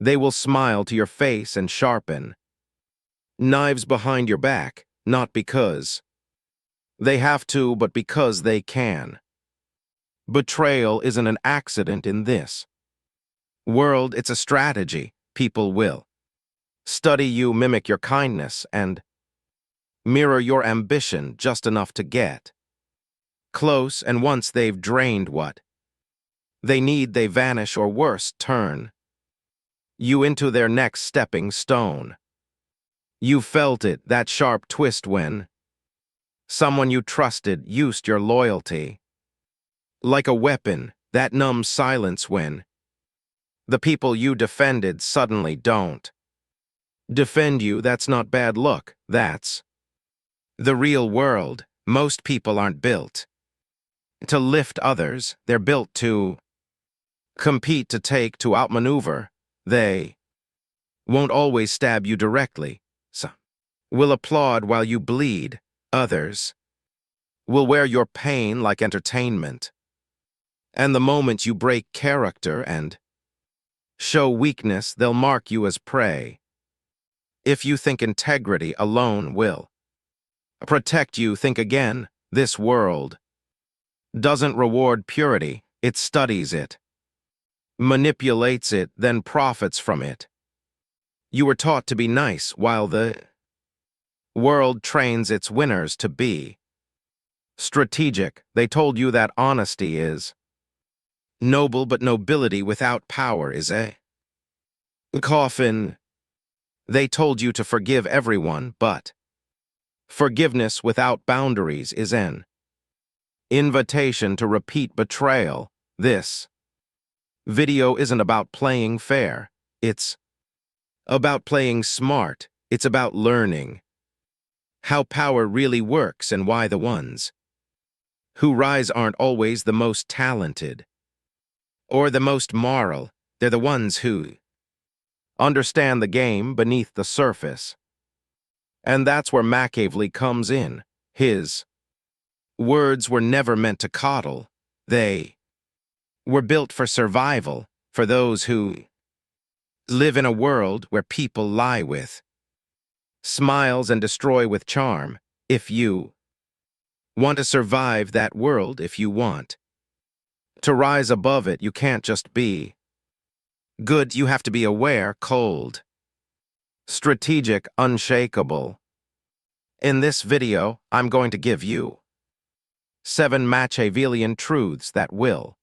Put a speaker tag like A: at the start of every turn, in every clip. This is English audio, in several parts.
A: They will smile to your face and sharpen knives behind your back, not because they have to, but because they can. Betrayal isn't an accident in this world, it's a strategy. People will study you, mimic your kindness, and mirror your ambition just enough to get close, and once they've drained what they need, they vanish, or worse, turn you into their next stepping stone. You felt it, that sharp twist when someone you trusted used your loyalty like a weapon, that numb silence when the people you defended suddenly don't defend you. That's not bad luck, that's the real world. Most people aren't built to lift others, they're built to compete, to take, to outmaneuver. They won't always stab you directly. Some will applaud while you bleed. Others will wear your pain like entertainment. And the moment you break character and show weakness, they'll mark you as prey. If you think integrity alone will protect you, think again. This world doesn't reward purity, it studies it, manipulates it, then profits from it. You were taught to be nice, while the world trains its winners to be strategic. They told you that honesty is noble, but nobility without power is a coffin. They told you to forgive everyone, but forgiveness without boundaries is an invitation to repeat betrayal. This video isn't about playing fair, it's about playing smart. It's about learning how power really works and why the ones who rise aren't always the most talented or the most moral. They're the ones who understand the game beneath the surface. And that's where Machiavelli comes in. His words were never meant to coddle. They were built for survival, for those who live in a world where people lie with smiles and destroy with charm. If you want to survive that world, if you want to rise above it, you can't just be good, you have to be aware, cold, strategic, unshakable. In this video, I'm going to give you 7 Machiavellian truths that will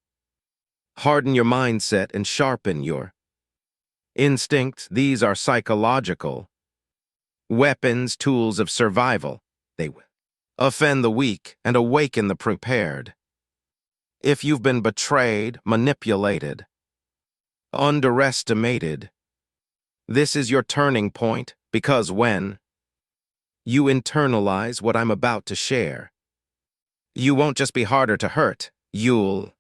A: harden your mindset and sharpen your instincts. These are psychological weapons, tools of survival. They will offend the weak and awaken the prepared. If you've been betrayed, manipulated, underestimated, this is your turning point, because when you internalize what I'm about to share, you won't just be harder to hurt, you'll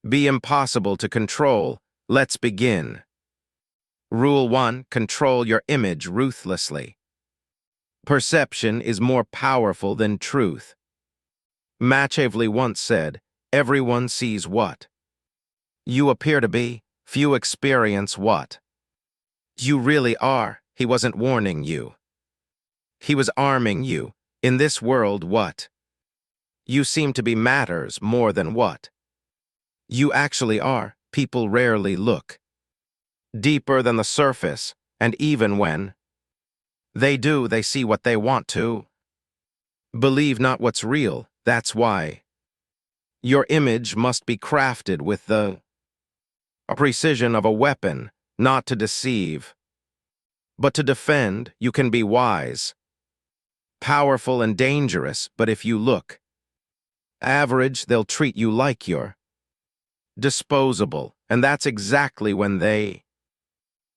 A: be impossible to control. Let's begin. Rule 1. Control your image ruthlessly. Perception is more powerful than truth. Machiavelli once said, "Everyone sees what you appear to be, few experience what you really are." He wasn't warning you. He was arming you. In this world, what you seem to be matters more than what you actually are. People rarely look deeper than the surface, and even when they do, they see what they want to believe, not what's real. That's why your image must be crafted with the precision of a weapon, not to deceive, but to defend. You can be wise, powerful, and dangerous, but if you look average, they'll treat you like you're disposable, and that's exactly when they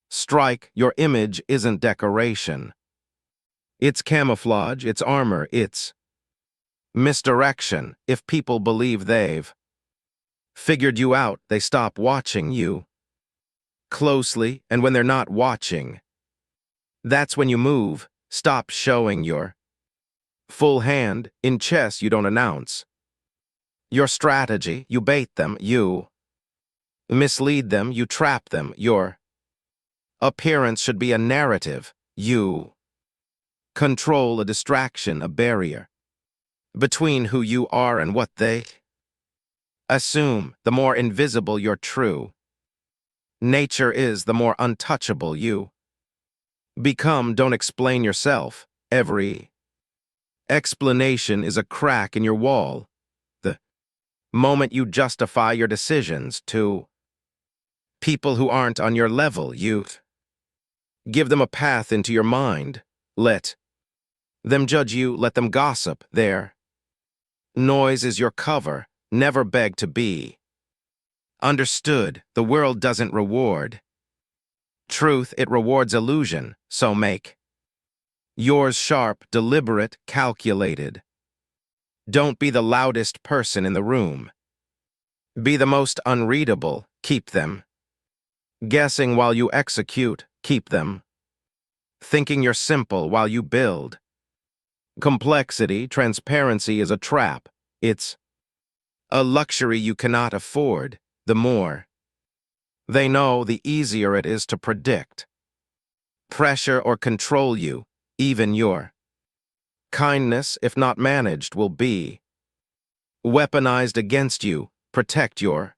A: strike. Your image isn't decoration. It's camouflage, it's armor, it's misdirection. If people believe they've figured you out, they stop watching you closely, and when they're not watching, that's when you move. Stop showing your full hand. In chess, you don't announce your strategy, you bait them, you mislead them, you trap them. Your Appearance should be a narrative. You control a distraction, a barrier between who you are and what they assume. The more invisible your true nature is, the more untouchable you become. Don't explain yourself. Every explanation is a crack in your wall. The moment you justify your decisions to people who aren't on your level, you give them a path into your mind. Let them judge you, let them gossip. Their noise is your cover. Never beg to be understood. The world doesn't reward truth, it rewards illusion. So make yours sharp, deliberate, calculated. Don't be the loudest person in the room. Be the most unreadable. Keep them guessing while you execute. Keep them thinking you're simple while you build. Complexity, transparency is a trap. It's a luxury you cannot afford. The more they know, the easier it is to predict, pressure, or control you. Even your kindness, if not managed, will be weaponized against you. Protect your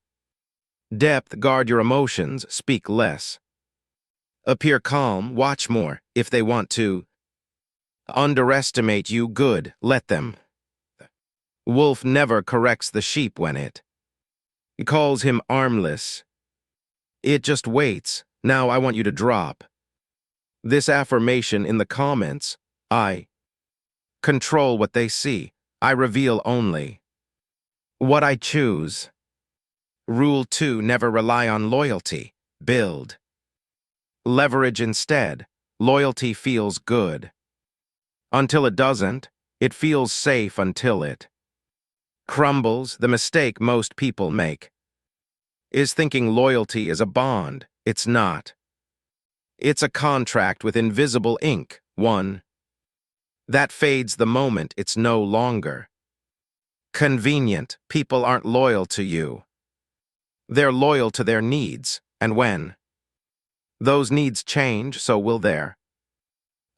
A: depth, guard your emotions, speak less. Appear calm, watch more. If they want to underestimate you, good, let them. Wolf never corrects the sheep when it calls him armless. It just waits. Now I want you to drop this affirmation in the comments. I control what they see. I reveal only what I choose. Rule 2, never rely on loyalty. Build leverage instead. Loyalty feels good until it doesn't. It feels safe until it crumbles. The mistake most people make is thinking loyalty is a bond. It's not. It's a contract with invisible ink, one that fades the moment it's no longer convenient. People aren't loyal to you. They're loyal to their needs, and when those needs change, so will their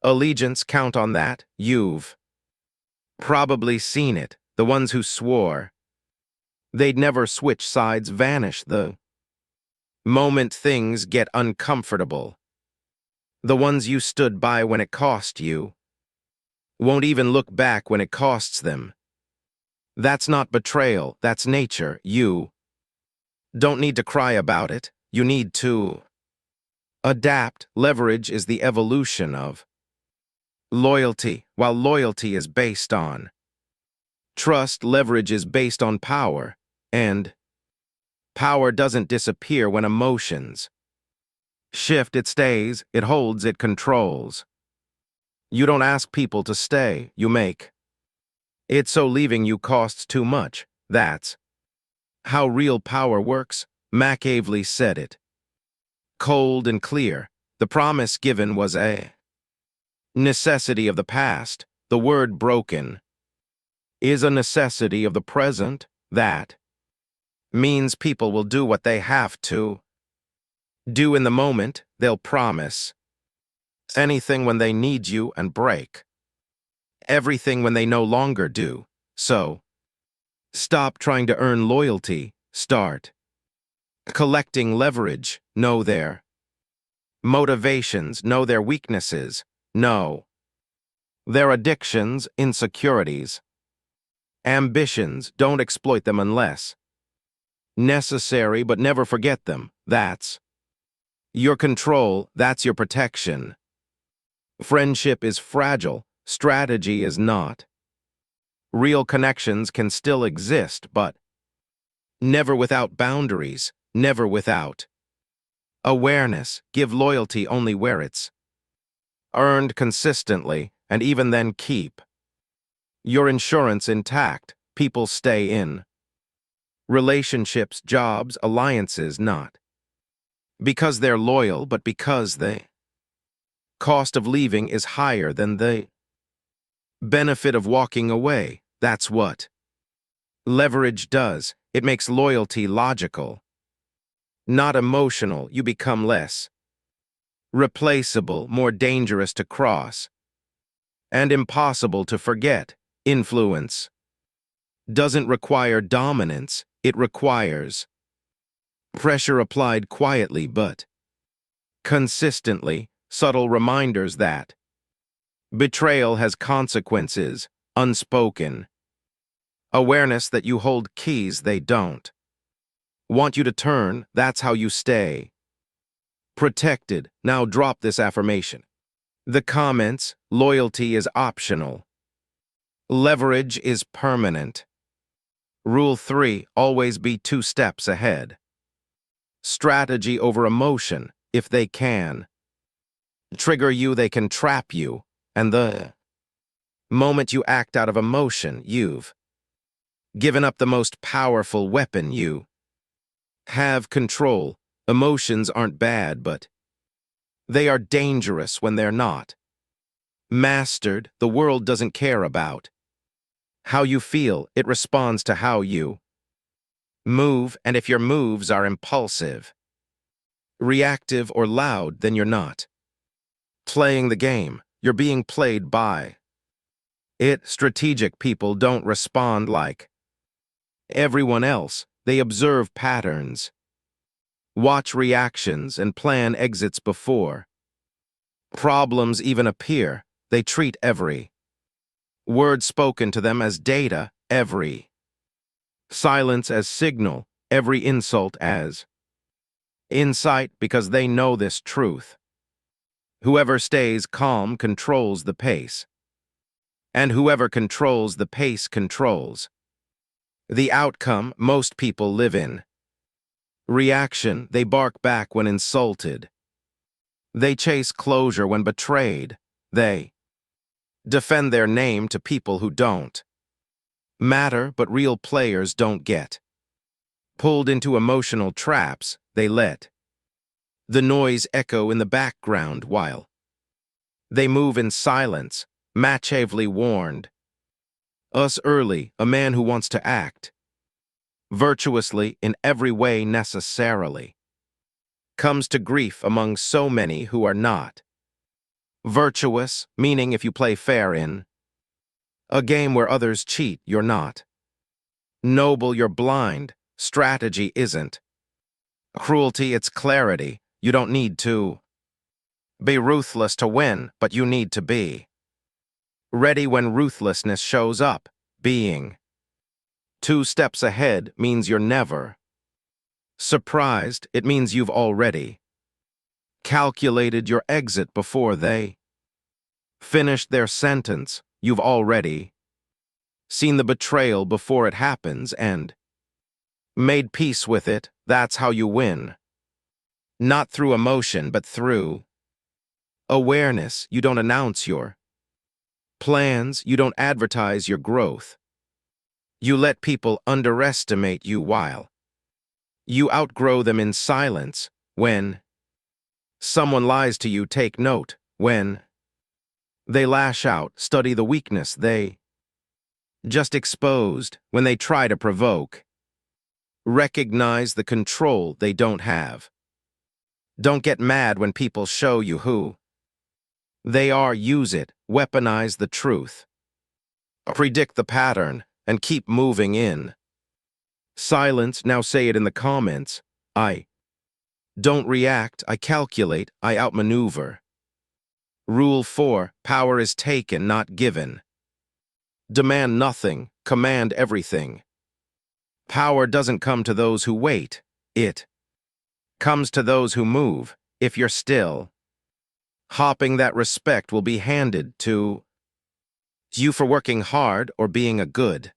A: allegiance. Count on that. You've probably seen it. The ones who swore they'd never switch sides vanish the moment things get uncomfortable. The ones you stood by when it cost you won't even look back when it costs them. That's not betrayal, that's nature. You don't need to cry about it. You need to adapt. Leverage is the evolution of loyalty. While loyalty is based on trust, leverage is based on power. And power doesn't disappear when emotions shift. It stays, it holds, it controls. You don't ask people to stay, you make it so leaving you costs too much. That's how real power works. Machiavelli said it cold and clear. The promise given was a necessity of the past. The word broken is a necessity of the present. That means people will do what they have to do in the moment. They'll promise anything when they need you and break everything when they no longer do. So, stop trying to earn loyalty. Start collecting leverage. Know their motivations. Know their weaknesses. Know their addictions, insecurities, ambitions. Don't exploit them unless necessary, but never forget them. That's your control. That's your protection. Friendship is fragile. Strategy is not. Real connections can still exist, but never without boundaries, never without awareness. Give loyalty only where it's earned consistently, and even then keep your insurance intact. People stay in relationships, jobs, alliances, not because they're loyal, but because the cost of leaving is higher than the benefit of walking away. That's what leverage does. It makes loyalty logical, not emotional. You become less replaceable, more dangerous to cross, and impossible to forget. Influence doesn't require dominance, it requires pressure applied quietly but consistently, subtle reminders that betrayal has consequences, unspoken. Awareness that you hold keys they don't want you to turn, that's how you stay protected. Now drop this affirmation. The comments, loyalty is optional. Leverage is permanent. Rule 3, always be 2 steps ahead. Strategy over emotion, if they can trigger you, they can trap you, and the moment you act out of emotion, you've given up the most powerful weapon you have: control. Emotions aren't bad, but they are dangerous when they're not mastered. The world doesn't care about how you feel, it responds to how you move, and if your moves are impulsive, reactive, or loud, then you're not playing the game, you're being played by it. Strategic people don't respond like everyone else, they observe patterns, watch reactions, and plan exits before problems even appear. They treat every word spoken to them as data, every silence as signal, every insult as insight, because they know this truth. Whoever stays calm controls the pace, and whoever controls the pace controls the outcome. Most people live in reaction. They bark back when insulted. They chase closure when betrayed. They defend their name to people who don't matter, but real players don't get pulled into emotional traps. They let the noise echo in the background while they move in silence. Machiavelli warned us early, a man who wants to act virtuously in every way necessarily comes to grief among so many who are not virtuous, meaning if you play fair in a game where others cheat, you're not noble, you're blind. Strategy isn't cruelty, it's clarity. You don't need to be ruthless to win, but you need to be ready when ruthlessness shows up. Being 2 steps ahead means you're never surprised. It means you've already calculated your exit before they finished their sentence. You've already seen the betrayal before it happens and made peace with it. That's how you win. Not through emotion, but through awareness. You don't announce your plans. You don't advertise your growth. You let people underestimate you while you outgrow them in silence. When someone lies to you, take note. When they lash out, study the weakness they just exposed. When they try to provoke, recognize the control they don't have. Don't get mad when people show you who they are. Use it. Weaponize the truth. Predict the pattern and keep moving in silence. Now say it in the comments. I don't react, I calculate, I outmaneuver. Rule 4, power is taken, not given. Demand nothing, command everything. Power doesn't come to those who wait, it comes to those who move. If you're still hopping, that respect will be handed to you for working hard or being a good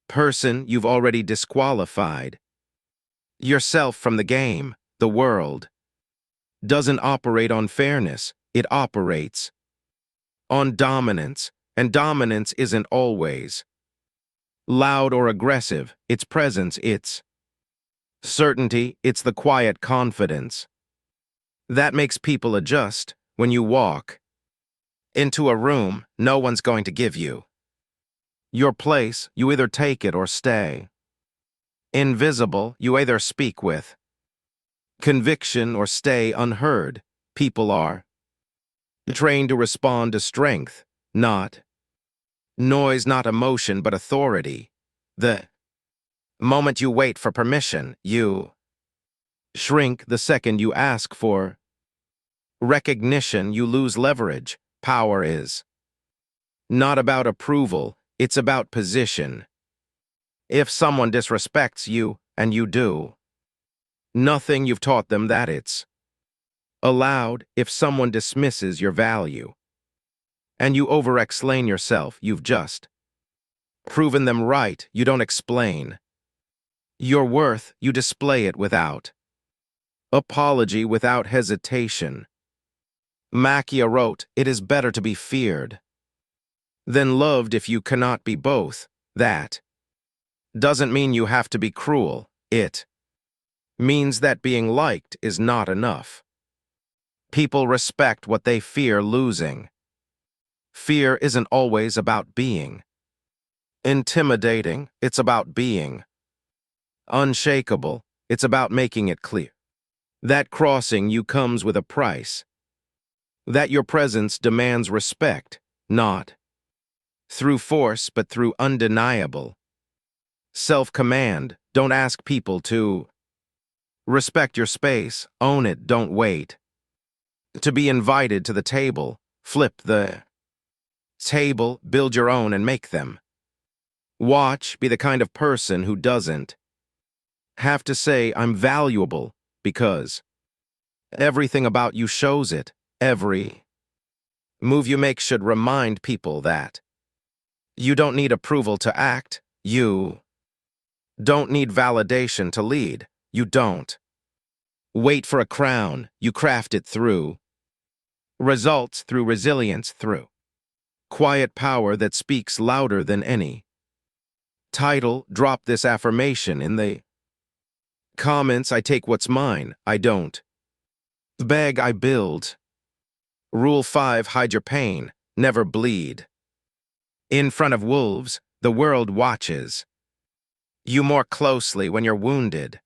A: person. You've already disqualified yourself from the game. The world doesn't operate on fairness, it operates on dominance, and dominance isn't always loud or aggressive. It's presence, it's certainty, it's the quiet confidence that makes people adjust. When you walk into a room, no one's going to give you your place. You either take it or stay invisible. You either speak with conviction or stay unheard. People are trained to respond to strength, not noise, not emotion, but authority. The moment you wait for permission, you shrink. The second you ask for recognition, you lose leverage. Power is not about approval, it's about position. If someone disrespects you, and you do nothing, you've taught them that it's allowed. If someone dismisses your value, and you over-explain yourself, you've just proven them right. You don't explain your worth, you display it without apology, without hesitation. Machiavelli wrote, "It is better to be feared than loved if you cannot be both." That doesn't mean you have to be cruel. It means that being liked is not enough. People respect what they fear losing. Fear isn't always about being intimidating, it's about being unshakable. It's about making it clear that crossing you comes with a price, that your presence demands respect, not through force but through undeniable self-command. Don't ask people to respect your space, own it, don't wait to be invited to the table. Flip the table, build your own and make them watch. Be the kind of person who doesn't have to say, "I'm valuable," because everything about you shows it. Every move you make should remind people that you don't need approval to act. You don't need validation to lead. You don't wait for a crown. You craft it through results, through resilience, through quiet power that speaks louder than any title. Drop this affirmation in the comments. I take what's mine. I don't beg, I build. Rule 5, hide your pain, never bleed. In front of wolves, the world watches you more closely when you're wounded.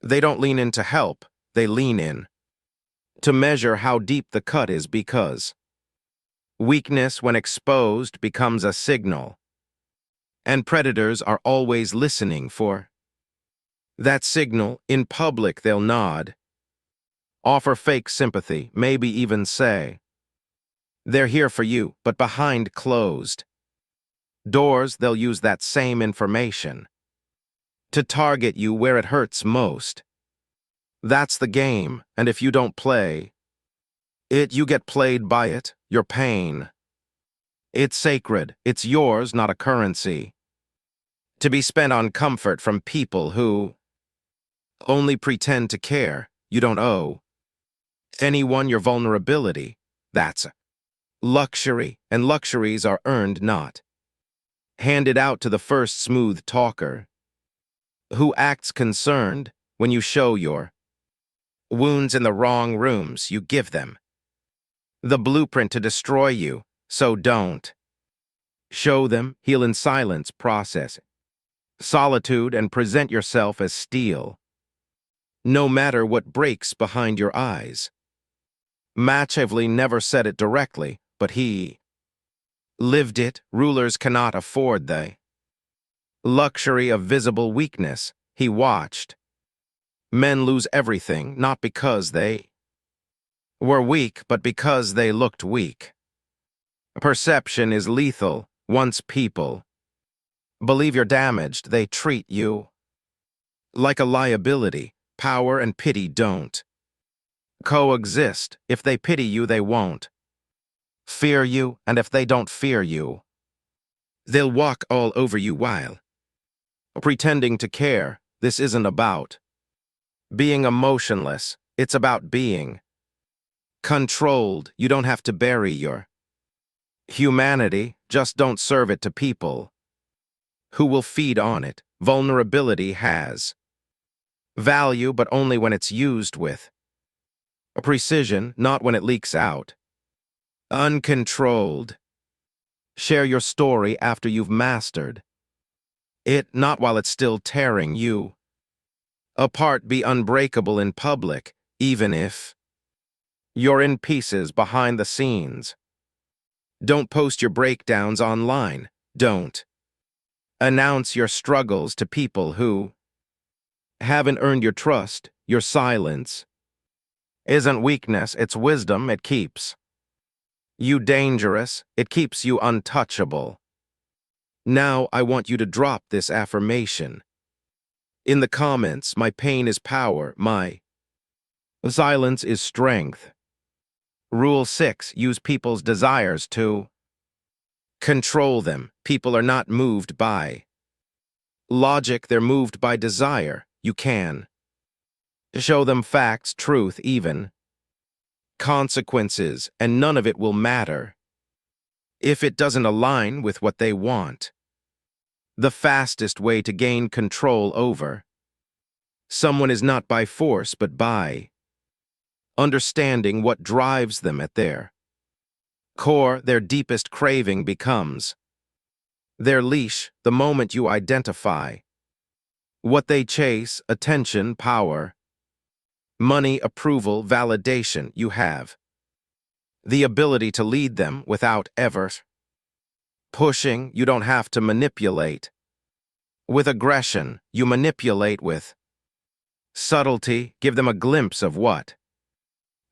A: They don't lean in to help, they lean in to measure how deep the cut is, because weakness, when exposed, becomes a signal. And predators are always listening for that signal. In public, they'll nod, offer fake sympathy, maybe even say they're here for you, but behind closed doors, they'll use that same information to target you where it hurts most. That's the game, and if you don't play it, you get played by it. Your pain, it's sacred. It's yours, not a currency to be spent on comfort from people who only pretend to care. You don't owe anyone your vulnerability. That's luxury, and luxuries are earned, not handed out to the first smooth talker who acts concerned. When you show your wounds in the wrong rooms, you give them the blueprint to destroy you. So don't show them. Heal in silence, process solitude, and present yourself as steel, no matter what breaks behind your eyes. Machiavelli never said it directly, but he lived it. Rulers cannot afford the luxury of visible weakness. He watched men lose everything, not because they were weak, but because they looked weak. Perception is lethal. Once people believe you're damaged, they treat you like a liability. Power and pity don't coexist. If they pity you, they won't fear you, and if they don't fear you, they'll walk all over you while pretending to care. This isn't about being emotionless, it's about being controlled. You don't have to bury your humanity, just don't serve it to people who will feed on it. Vulnerability has value, but only when it's used with precision, not when it leaks out uncontrolled. Share your story after you've mastered it, not while it's still tearing you apart. Be unbreakable in public, even if You're in pieces behind the scenes. Don't post your breakdowns online. Don't announce your struggles to people who haven't earned your trust. Your silence isn't weakness, it's wisdom. It keeps you dangerous. It keeps you untouchable. Now I want you to drop this affirmation in the comments. My pain is power. My silence is strength. Rule 6. Use people's desires to control them. People are not moved by logic, they're moved by desire. You can show them facts, truth, even consequences, and none of it will matter if it doesn't align with what they want. The fastest way to gain control over someone is not by force, but by understanding what drives them at their core. Their deepest craving becomes their leash the moment you identify what they chase: attention, power, money, approval, validation. You have the ability to lead them without ever pushing. You don't have to manipulate with aggression. You manipulate with subtlety. Give them a glimpse of what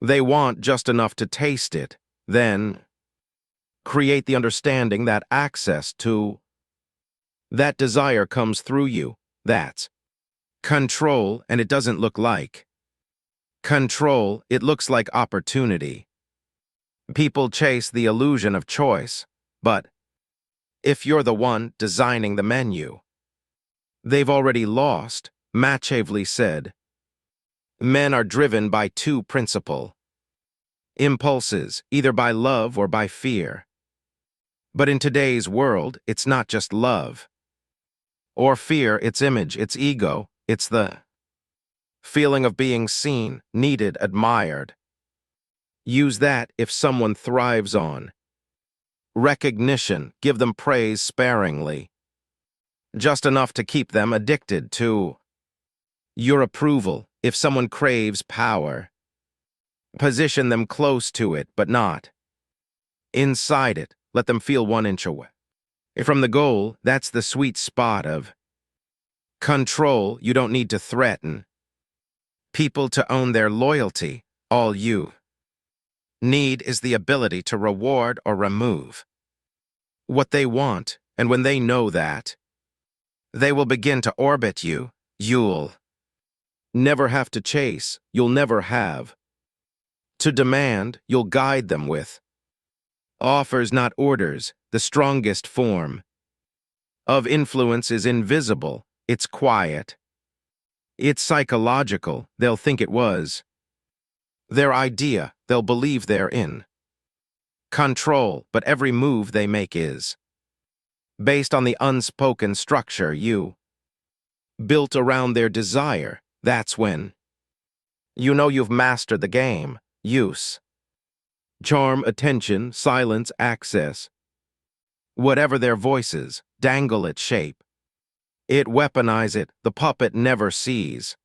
A: they want, just enough to taste it. Then create the understanding that access to that desire comes through you. That's control, and it doesn't look like control, it looks like opportunity. People chase the illusion of choice, but if you're the one designing the menu, they've already lost. Machiavelli said, men are driven by two principal impulses, either by love or by fear. But in today's world, it's not just love or fear, it's image, it's ego, it's the feeling of being seen, needed, admired. Use that if someone thrives on recognition. Give them praise sparingly, just enough to keep them addicted to your approval. If someone craves power, position them close to it, but not inside it. Let them feel 1 inch away from the goal. That's the sweet spot of control. You don't need to threaten people to own their loyalty. All you need is the ability to reward or remove what they want, and when they know that, they will begin to orbit you. You'll never have to chase. You'll never have to demand. You'll guide them with offers, not orders. The strongest form of influence is invisible. It's quiet. It's psychological. They'll think it was their idea. They'll believe they're in control, but every move they make is based on the unspoken structure you built around their desire. That's when you know you've mastered the game. Use, charm, attention, silence, access. Whatever their voices, dangle it, shape it, weaponize it. The puppet never sees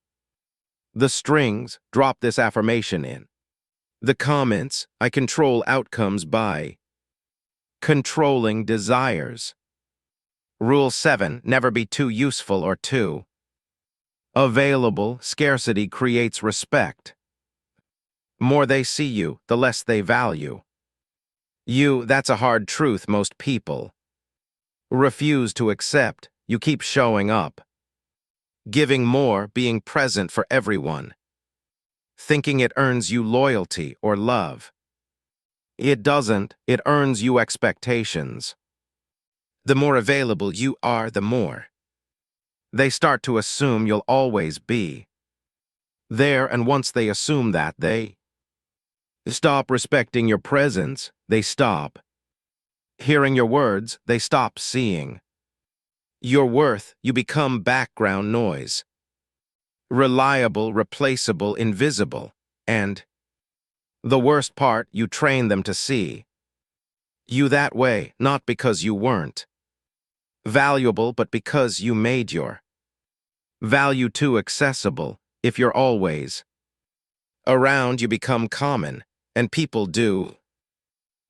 A: the strings. Drop this affirmation in the comments. I control outcomes by controlling desires. Rule 7. Never be too useful or too available. Scarcity creates respect. More they see you, the less they value you. That's a hard truth most people refuse to accept. You keep showing up, giving more, being present for everyone, thinking it earns you loyalty or love. It doesn't. It earns you expectations. The more available you are, the more they start to assume you'll always be there, and once they assume that, they stop respecting your presence. They stop hearing your words. They stop seeing your worth. You become background noise, reliable, replaceable, invisible, and the worst part, you train them to see you that way, not because you weren't valuable, but because you made your value too accessible. If you're always around, you become common. and people do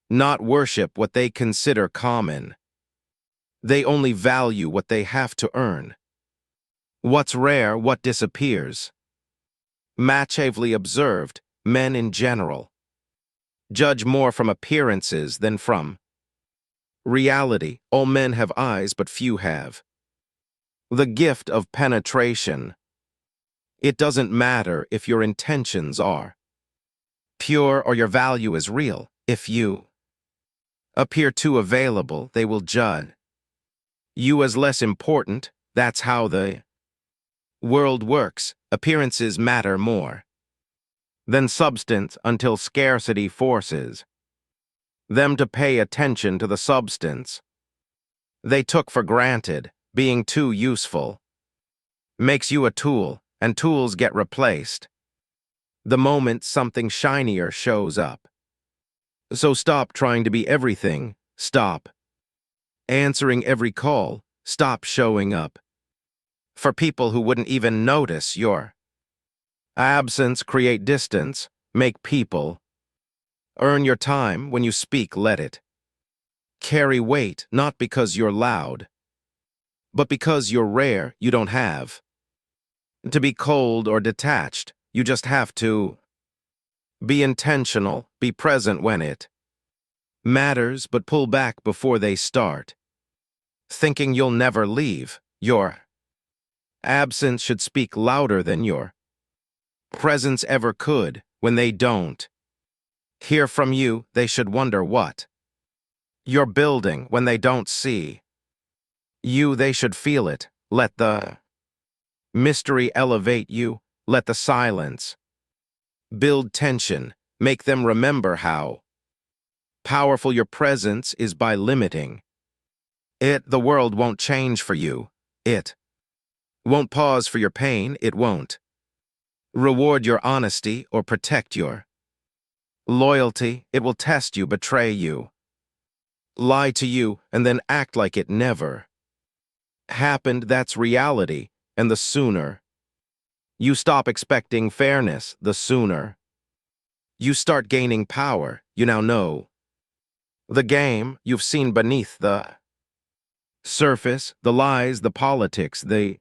A: not worship what they consider common. They only value what they have to earn. What's rare, what disappears. Machiavelli observed, men in general judge more from appearances than from reality. All men have eyes, but few have the gift of penetration. It doesn't matter if your intentions are pure or your value is real. If you appear too available, they will judge you as less important. That's how the world works. Appearances matter more than substance until scarcity forces them to pay attention to the substance they took for granted. Being too useful makes you a tool, and tools get replaced the moment something shinier shows up. So stop trying to be everything. Stop answering every call. Stop showing up for people who wouldn't even notice your absence. Create distance. Make people earn your time. When you speak, let it carry weight, not because you're loud, but because you're rare. You don't have to be cold or detached. You just have to be intentional. Be present when it matters, but pull back before they start thinking you'll never leave. Your absence should speak louder than your presence ever could. When they don't hear from you, they should wonder what you're building. When they don't see you, they should feel it. Let the mystery elevate you. Let the silence build tension. Make them remember how powerful your presence is by limiting it. The world won't change for you. It won't pause for your pain. It won't reward your honesty or protect your loyalty. It will test you, betray you, lie to you, and then act like it never happened. That's reality. And the sooner you stop expecting fairness, the sooner you start gaining power. You now know the game. You've seen beneath the surface, the lies, the politics, the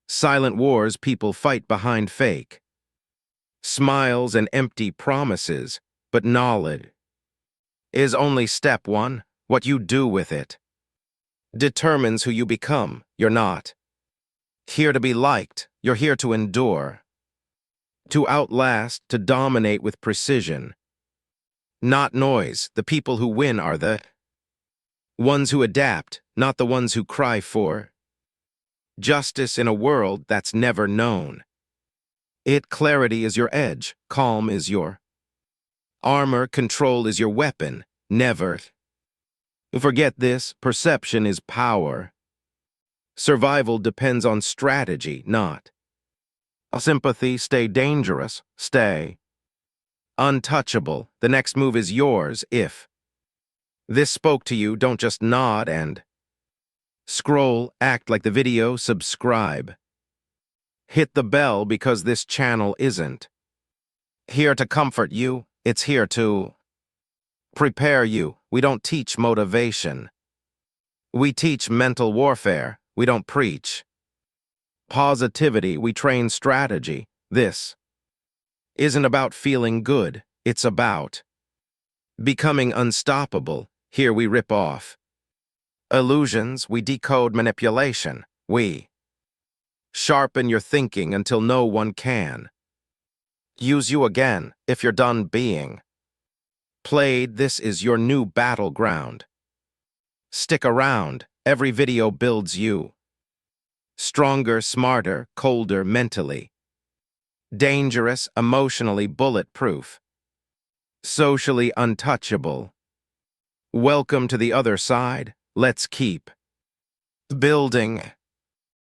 A: silent wars people fight behind fake smiles and empty promises. But knowledge is only step one. What you do with it determines who you become. You're not here to be liked. You're here to endure, to outlast, to dominate with precision, not noise. The people who win are the ones who adapt, not the ones who cry for justice in a world that's never known it. Clarity is your edge. Calm is your armor. Control is your weapon. Never forget this. Perception is power. Survival depends on strategy, not sympathy. Stay dangerous. Stay untouchable. The next move is yours. If this spoke to you, don't just nod and scroll. Act like the video. Subscribe. Hit the bell, because this channel isn't here to comfort you. It's here to prepare you. We don't teach motivation. We teach mental warfare. We don't preach positivity. We train strategy. This isn't about feeling good. It's about becoming unstoppable. Here we rip off illusions. We decode manipulation. We sharpen your thinking until no one can use you again. If you're done being played, this is your new battleground. Stick around. Every video builds you stronger, smarter, colder mentally, dangerous, emotionally bulletproof, socially untouchable. Welcome to the other side. Let's keep building.